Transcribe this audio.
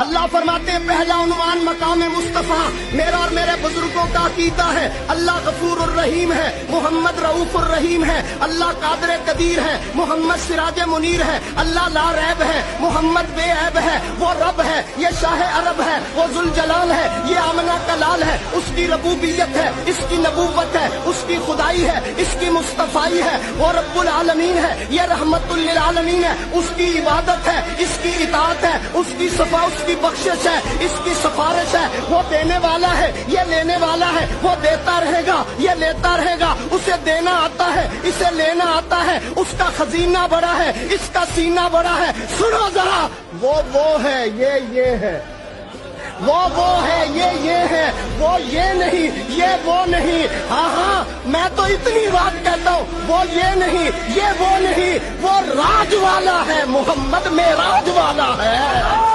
اللہ فرماتے ہیں پہلا عنوان مقام مصطفیٰ میرا اور میرے بزرگوں کا عقیدہ ہے، اللہ غفور الرحیم ہے، محمد رؤوف الرحیم ہے، اللہ قادر قدیر ہے، محمد سراج منیر ہے، اللہ لا ریب ہے، محمد بے عیب ہے، وہ رب ہے، یہ شاہ عرب ہے، وہ ذوالجلال ہے، یہ آمنہ کا لال ہے، اس کی ربوبیت ہے، اس کی نبوت ہے، اس کی خدائی ہے، اس کی مصطفائی ہے، وہ رب العالمین ہے، یہ رحمت للعالمین ہے، اس کی عبادت ہے، اس کی اطاعت ہے، اس کی صفا، اس کی بخشش ہے، اس کی سفارش ہے، وہ دینے والا ہے، یہ لینے والا ہے، وہ دیتا رہے گا، یہ لیتا رہے گا، اسے دینا آتا ہے، اسے لینا آتا ہے، اس کا خزینہ بڑا ہے، اس کا سینہ بڑا ہے، سنو ذرا، وہ ہے، یہ ہے، وہ ہے، یہ ہے، وہ یہ نہیں، یہ وہ نہیں، ہاں میں تو اتنی بات کہتا ہوں، وہ یہ نہیں، یہ وہ نہیں، وہ راج والا ہے، محمد معراج والا ہے۔